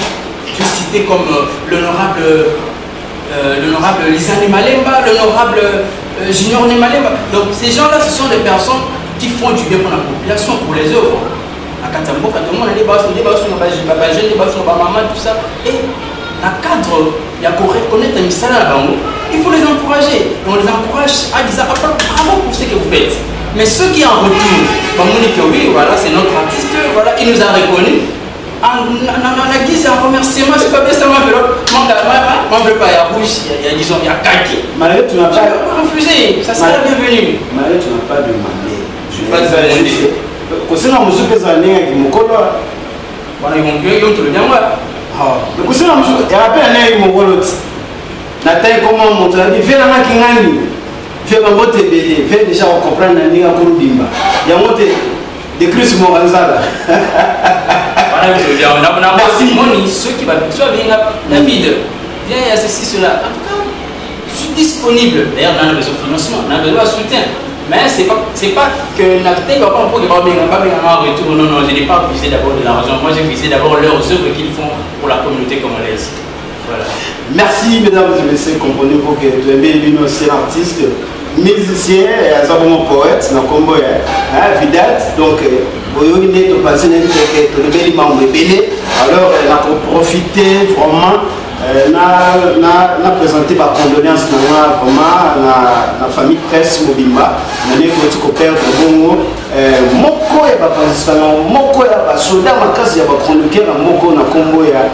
Je citais comme l'honorable Lisane Malemba, l'honorable Junior Nemalemba. Donc ces gens-là, ce sont des personnes qui font du bien pour la population, pour les œuvres. À Katamboka, tout le monde a des bases, tout ça. Et dans le cadre, il y a qu'on reconnaître un missal là-bas, il faut les encourager. Et on les encourage à dire bravo pour ce que vous faites. Mais ceux qui en retour, oui, voilà, c'est notre artiste, voilà, il nous a reconnus. On a guise un remerciement, c'est pas bien ça, moi, je pas, il y a rouge, il y a disons, il y a kaki. Malgré tu n'as pas refusé, ça sera la bienvenue. Malgré tu n'as pas demandé. Je vais pas demander. Concernant mon super année avec mon colo, voilà, ils vont tuer, ils vont te le dire, moi. Mais concernant mon super, il y a pas un avec mon colo. Nathalie, comment on monte, il fait la main qui gagne. Fait ma moto BD, fait déjà comprendre la ligne à Kourubimba. Il y a monté des Chris Moranzala. Merci. Ceux qui vont venir, David, viens ceci, cela. En tout cas, je suis disponible. D'ailleurs, on a besoin de financement, on a besoin de soutien. Mais ce n'est pas que Nathalie va pas en retour. Non, je n'ai pas visé d'abord de l'argent. Moi, j'ai visé d'abord leurs œuvres qu'ils font pour la communauté congolaise. Voilà. Merci, mesdames et messieurs, comprenez pour que tu aimes aussi l'artiste. Musicien et un poète, dans le combo, Vidat, donc, alors, on a profité vraiment, on a présenté ma condoléance vraiment la famille presse Mobimba, on a eu notre père de Bongo, moko ya baparticipant moko ya basoda makasi ya bachroniqueur moko na kombo ya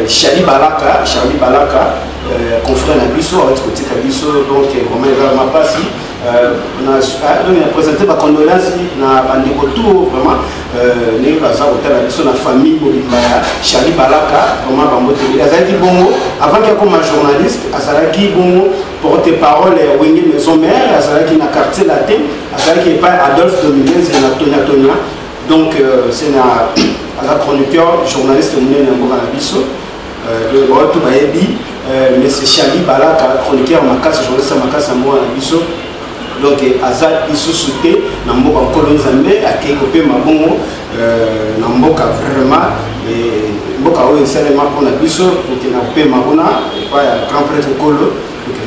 Charlie Balaka confrère na biso awati kotika biso donc vraiment eza mapasi donc il a présenté ma condoléance na bandeko tout vraiment ndenge baza kotala biso na famille mobimba ya Charlie Balaka vraiment bamboteli azalaki bongo avant qu'il akoma journaliste azalaki bongo porte-parole ya Wenge Maison Mère azalaki na quartier latin azalaki epai Adolphe Dominguez na Tonia donc c'est na aza chroniqueur journaliste monene ya mboka na biso bato bayebi mais c'est Charlie Balaka chroniqueur makasi journaliste makasi ya mboka na biso donc aza lisusu te na mboka nkolo nzambe akei kopema bongo na mboka vraiment mboka oyo esalema mpona biso kokende kopema kuna epai ya grand prêtre kolo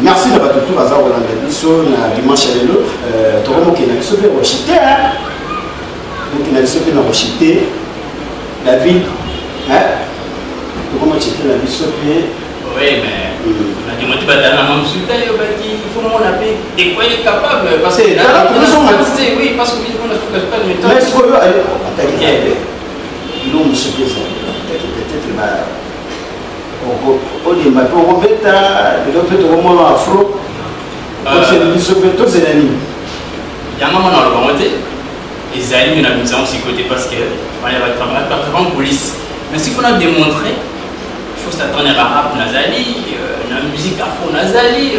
merci na bato tu baza kolanda biso na dimanche ya lelo tokomokende biso mpe rochite mokende biso mpe na rochite David tokomokende na biso mpe. Oui, mais on a demandé à mon résultat, il faut qu'on appelle de quoi il est capable. Parce que oui, parce que on a fait pas de temps. Mais est-ce que l'homme se présente peut-être au début, pour Robeta, de l'autre moment afro, c'est le bisobeto, c'est l'anime. Il y a un moment dans le commenté, les amis, on a mis ça en côté parce que on y va travailler par la police. Mais s'il faut nous démontrer, il faut s'attendre à rap nazali, la musique afro nazali,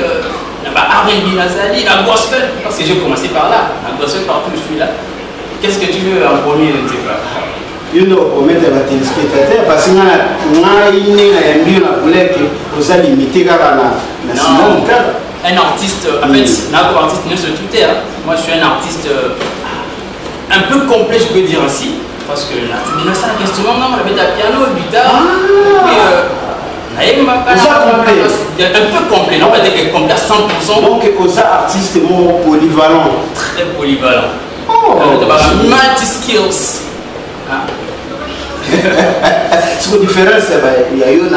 la R&B nazali, la gospel, parce que j'ai commencé par là, la gospel partout je suis là. Qu'est-ce que tu veux en premier, je ne sais pas. Il faut promettre à téléspectateurs parce que un artiste, en fait, notre artiste ne se doutait. Moi je suis un artiste un peu complet, je peux dire ainsi. Parce que là, c'est un instrument, on avait un piano, guitare, et puis un peu complet, non, on va dire que complet à 100%. Donc, aux artistes polyvalent. Très polyvalent. Multi-skills. C'est une différence, il y a eu un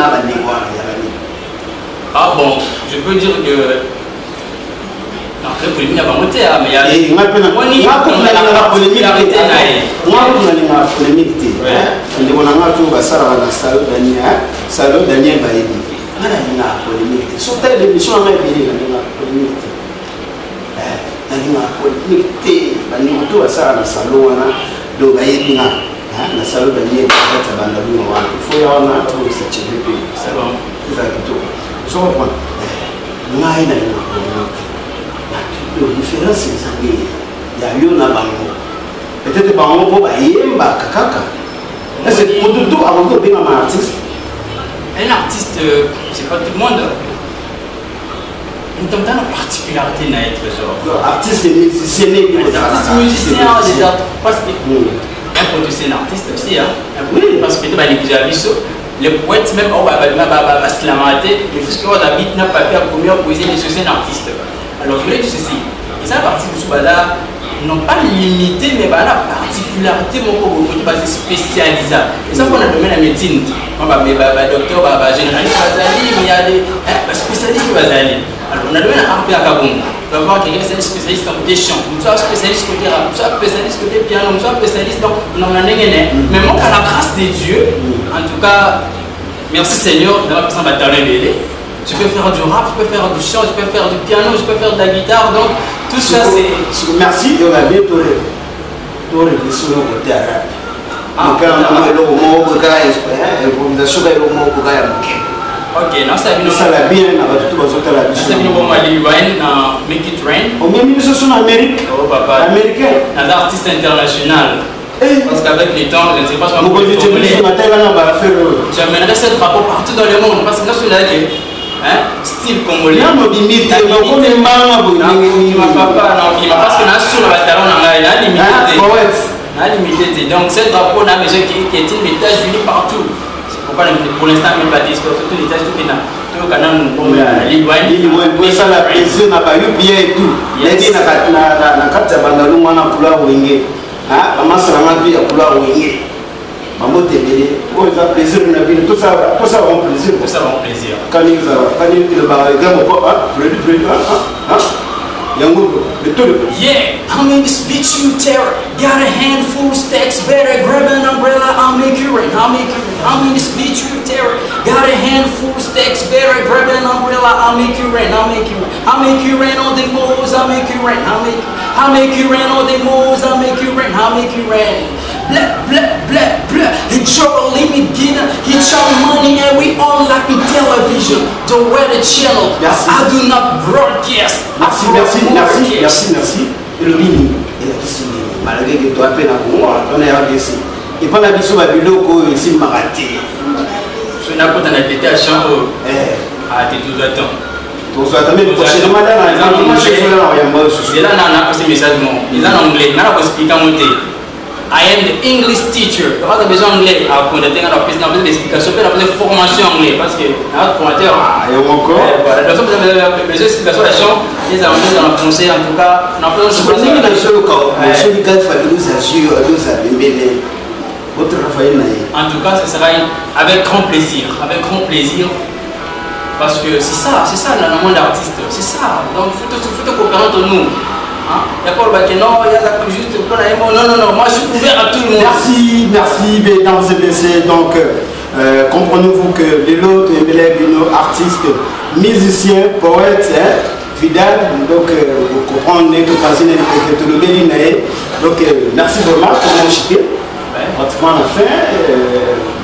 ah bon, je peux dire que. Après, pour lui, il y a pas monté, mais il y a des polémiques. Salon Daniel Bayebi. On a une polémique. Sur telle émission, on a une polémique. On a une polémique. Salon donc Bayebi na salon Daniel Bayebi. Il faut y avoir un autre CTV. C'est bon. Vous avez tout. Sur le point. On a une polémique. La différence, c'est ça. Il y a eu un bango. Peut-être bango pour Bayemba Kakaka. C'est pour tout avant de devenir un artiste. Un artiste, c'est pas tout le monde. Nous avons une particularité à être genre. Artiste et musicien. Artiste musicien, parce que un producteur artiste aussi, oui, parce que tu vas les poètes même on va se lamenter, il faut que David n'a pas fait la première poésie de ce artiste. Alors je voulais dire ceci, et ça partie de ce là non pas limité mais la particularité mon côté basé spécialisé. Et ça qu'on a donné la médecine. Docteur, généraliste basali, mais il y a des spécialistes basali. Alors on a donné un RP à Kabon. Tu vas voir quelqu'un c'est spécialiste en côté chant, nous sommes spécialistes côté rap, nous sommes spécialistes côté piano, nous sommes spécialistes donc non on a mais moi par la grâce de Dieu, en tout cas, merci Seigneur d'avoir pu s'en battre les délais. Je peux faire du rap, je peux faire du chant, je peux faire du piano, je peux faire de la guitare, donc tout ça c'est. Merci, il y aura bien tout le sur le côté arabe. Ok, non, ça vient bien, ça Make It Rain. On vient de Amérique. Oh, papa. Américain. Un artiste international. Parce qu'avec les temps, je ne sais pas si on peut j'amènerai ce drapeau partout dans le monde. Parce que là, je suis là, style congolais. Non, mais limite, parce que là, sur le talon, on a limité. Donc, ce drapeau, on a besoin qui est aux États-Unis partout. C'est pourquoi, pour l'instant, même pas d'histoire, surtout les États-Unis, tout le canal, on a l'Ivoire, ça la plaisir, n'a pas eu bien et tout. Il y a dit, la carte de Bandalou, on a couleur wingé. Ah, maman, ça m'a dit, à couleur wingé. Maman, t'es bien. Oh, ils ont plaisir, tout ça va plaisir. Tout ça va plaisir. Quand ils le barragent, Yango, le taux de... Yeah, I'm in this bitch you terror. Got a handful stacks, better grab an umbrella, I'll make you rain, I'll make you rain. I'm in this bitch you terror. Got a handful stacks, better grab an umbrella, I'll make you rain, I'll make you rain. I'll make you rain on the moles, I'll make you rain, I'll make you rain on the moles, I'll make you rain, I'll make you rain. Blah, blah, blah, blah. He drove a limit dinner, he charge money and we on like in television. The weather channel, Merci. I do not broadcast. Merci, merci, merci, merci, merci. Et le mini, il a dit malgré que tu as peine à moi, on est RDC. Et pas la mission à Biloko, ici, Maraté. Je n'ai pas pété à chambre. Ah, t'es tout le temps. Tout ça, mais prochainement, là, il y a un message, il a en anglais, il a expliqué à monter. I am the English teacher. Pas besoin d'anglais. À connaître une explication, une formation en anglais parce que notre formateur. Ah, et encore. Voilà, donc vous avez besoin d'explications à chambre. Les anglais dans le français, en tout cas, on a besoin de se passer dans le cas. Celui qui a fallu nous assurer, nous abîmer. Votre Raphaël. En tout cas, ce sera avec grand plaisir. Avec grand plaisir. Parce que c'est ça le monde d'artiste. C'est ça. Donc, il faut coopérer entre nous. Il n'y a pas le non, il y a juste non, moi je suis ouvert à tout le monde. Merci, mesdames et messieurs. Donc, comprenez-vous que les autres artistes, musiciens, poètes, fidèles, donc vous comprenez que le Béliné. Donc, merci vraiment pour m'enchaîner. Pratiquement à la fin,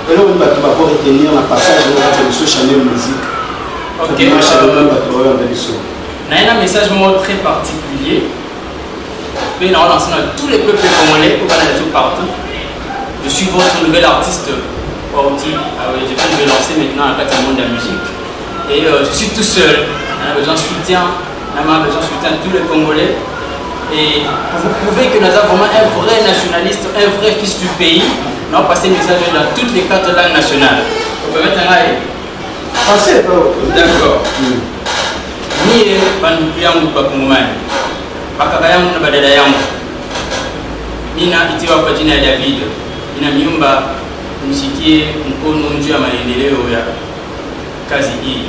et là on va retenir le passage de la Chanel Musique. Ok. Il y a un message très particulier. Mais on lance dans tous les peuples congolais pour aller tout partout. Je suis votre nouvel artiste. Je vais lancer maintenant à monde de la musique. Et je suis tout seul. On a besoin de soutien. On a besoin de soutien de tous les Congolais. Et pour vous prouver que nous avons vraiment un vrai nationaliste, un vrai fils du pays, nous avons passé le message dans toutes les 4 langues nationales. Vous pouvez mettre un rail. Français, d'accord. Ni Bandoupiang ou Bakongomani. Bakaka yangu na badala yangu. Nina itiwa kwa jina ya David. Ninamiomba mshikie mkono juu ya maendeleo ya kazi hii.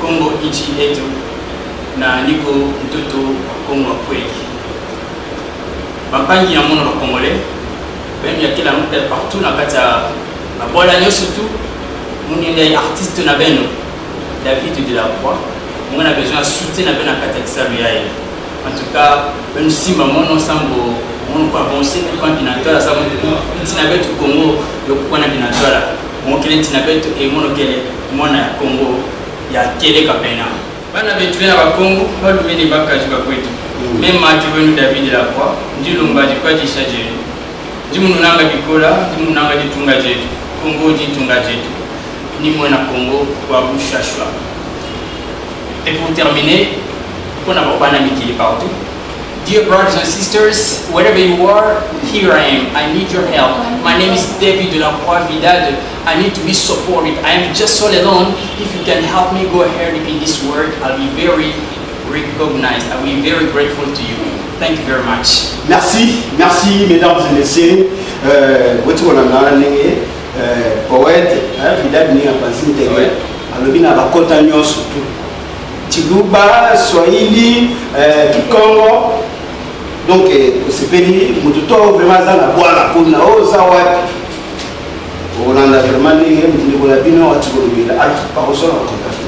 Kongo nchi yetu na niko mtoto wa Kongo wa kweli. Bampangi ya mwana wa Kongole. Même ya kila mtu partout na kata babola nyoso tu. Munende artiste na beno. David de la Croix. On a besoin de soutien à la catégorie. En tout cas, nous sommes ensemble, on peut avancer quand on a tout ça. On a tout Congo, on a bien tout. On a tout et mon Congo, il y a quel capena. On a besoin de Congo, on a besoin de bagages bakwetu. Même qui veut David de la Croix, du lomba du quoi du chaje. Du munanga bikola, du munanga du tungaje. Congo du tungaje. Ni moi na Congo, wa bushashwa. Et pour terminer, on a un ami qui est partout. Dear brothers and sisters, wherever you are, here I am. I need your help. My name is David de la Croix Vidal. I need to be supported. I am just all alone. If you can help me go ahead in this work, I'll be very recognized. I'll be very grateful to you. Thank you very much. Merci, mesdames et messieurs. Poète, Vidal n'y a pas intégré. Alors, il y a un contagion surtout. Chiluba, Swahili, Kikongo. Donc, c'est pénible. Mututo vraiment dans la boîte, la poule, la hausse, on a vraiment dit que la bino a toujours alors par au sol on contacte.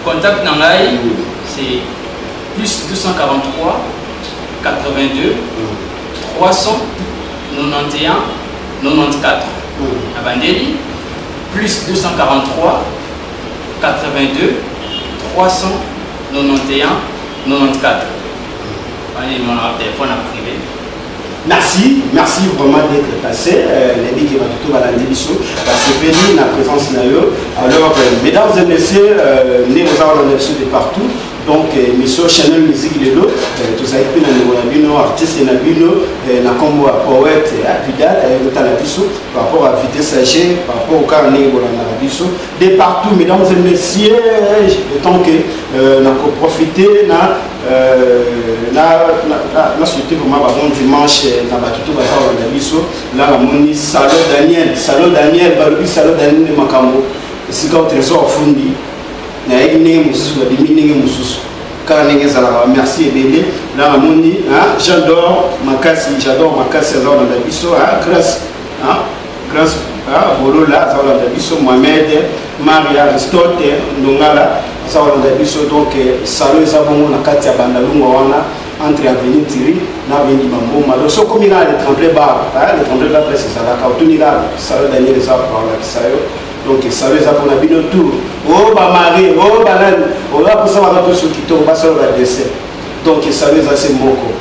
Contact Nangai, c'est plus 243 82 391 94. Abandeli, plus 243 82 391 94. Allez, mon téléphone à privé. Merci vraiment d'être passé. Les qui va tout à la démission parce que béni la présence là. Alors, mesdames et messieurs, nous avons la de partout. Donc, mission Chanel Musique de l'eau, tout ça, et puis, nous avons artiste, nous avons comme poète, Vidal, par rapport à vitesse âgée, par rapport au carnet, de partout, mesdames et messieurs, le temps que nous avons profité, nous souhaitons vraiment bon dimanche, nous avons tout là, nous avons Salon Daniel, Balubi Salon Daniel de Makambo, c'est quand trésor fundi. na ine mususu ba dimininge mususu car ninge zala merci ebele na amoni j'adore makasi azala na biso grâce grâce bolola azala na biso Mohamed Maria Aristote ndongala azala na biso donc salo ezabongo na kati ya bandalunga wana entre avenue Thierry na avenue Bamboma donc so comme il a le tremblé bar presque ça la kautuni là salo Daniel ça par la sayo donc ça les a pour la bino tout oh ba mari oh banane oh là pour ça va pas sur kito ba ça la décès donc ça les a c'est moko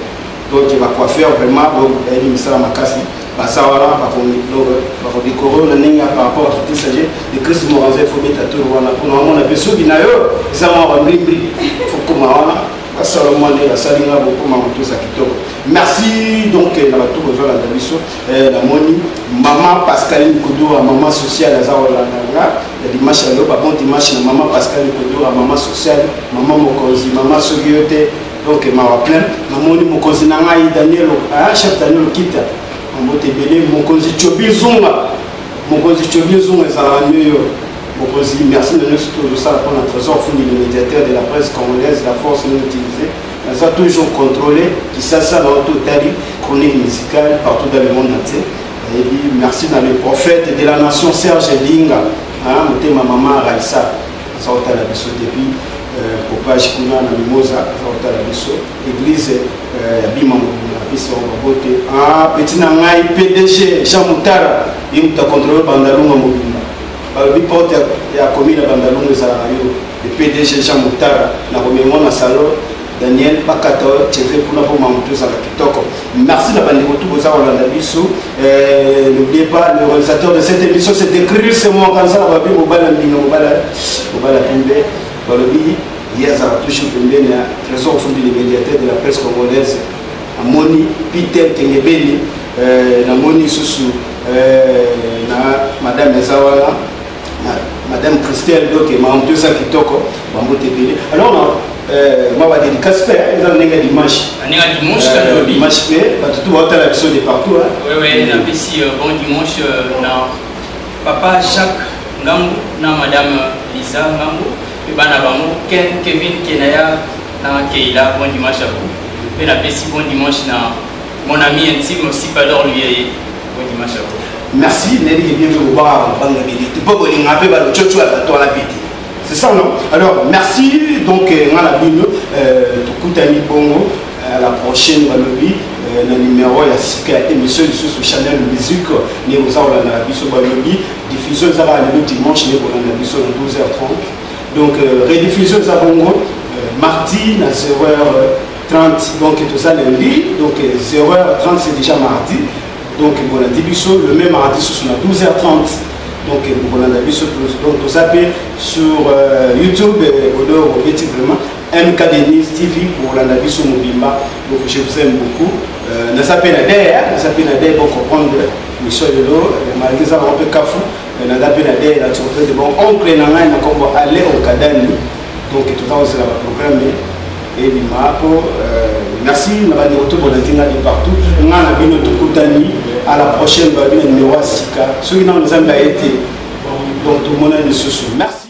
donc il va quoi faire vraiment donc il me sera makasi ba ça voilà ba pour décorer na ninga par rapport à tout ça de Christ Moranzé faut mettre tout wana pour normalement na peso binayo ça va mbrimbi faut comment wana ba ça le monde la salinga beaucoup ma tout ça kito merci donc na ba tout besoin la biso la moni maman Pascaline Koudou maman sociale à Zawalanga le dimanche à l'eau bon dimanche maman Pascaline Koudou maman sociale maman Mokozi maman Sogiote donc ma plein maman Mokozi nangai Daniel chef Daniel Kita mbote belé Mokozi Chobizunga ezalamieux Mokozi merci de nous tout ça pour notre trésor fini le médiateur de la presse congolaise la force non utilisée ça toujours contrôlé qui ça dans totalité chronique musicale partout dans le monde entier. Et puis, merci dans les prophètes de la nation Serge Linga, ma maman Raissa, ça a été la biso depuis Papa Jikuna na Mimosa, ça a été la biso, église Yabima Mobuna, biso Babote, petit nangai PDG Jean Moutara, il m'a contrôlé Bandalunga Mobuna. Le porte a commis la Bandalunga Zarayo, le PDG Jean Moutara, la remémon na salon. Daniel Pakato, TV pour la pomme tous à la Kitoko. Merci la bande de tout aux Arolanda Bissou. N'oubliez pas, le réalisateur de cette émission, c'est écrit, c'est moi, quand ça va bien, au bal, au bal, hier, ça va toucher au trésor au fond du médiateur de la presse congolaise, Amoni Peter Kengebeli, Namoni Soussou, Madame Ezawala, Madame Christelle, donc, et Mme Tessa Kitoko, Mambo Tebele. Alors, moi, je vais dédicacer, ils ont un dimanche. Dimanche, tout le monde a l'habitude de partout. Oui, on a ici bon dimanche, papa Jacques Ngambo, madame Lisa Ngambo, et Ken, Kevin, Kenaya, Keila, bon dimanche à vous. Et on a ici bon dimanche, mon ami intime aussi, Pador, lui, bon dimanche à vous. Merci, Nelly, bienvenue au bar, tu peux vous rappeler le tchotchou à la vie. C'est ça, non? Alors, merci. Donc, on a la Bible, Tukutani Bongo, à la prochaine Balobi, le numéro, il y a 6 émissions sur Chanel Musique, ni aux Aula na Biso Balobi, diffusion ça va le dimanche, ni pour la Biso à 12h30. Donc, rediffusion ça Bongo, mardi à 0h30, donc tout ça lundi, donc 0h30 c'est déjà mardi. Donc, pour la Biso, le même mardi, sur la 12h30. Donc, on a donc vous appelez sur YouTube, vraiment MK Denis TV pour la Nabi sur Mobimba. Donc, je vous aime beaucoup. Nous appelons Adèle pour comprendre Michel de l'eau, malgré ça, on peut cafou. Nous appelons Adèle, la surprise de bon oncle et Nana, nous avons aller au Kadani. Donc, tout ça, c'est la programme. Et merci, nous avons retour pour l'intégrale de partout. Nous avons notre Koutani. À la prochaine, numéro 6. Ceux qui nous ont été. Donc, tout le monde est de ce. Merci.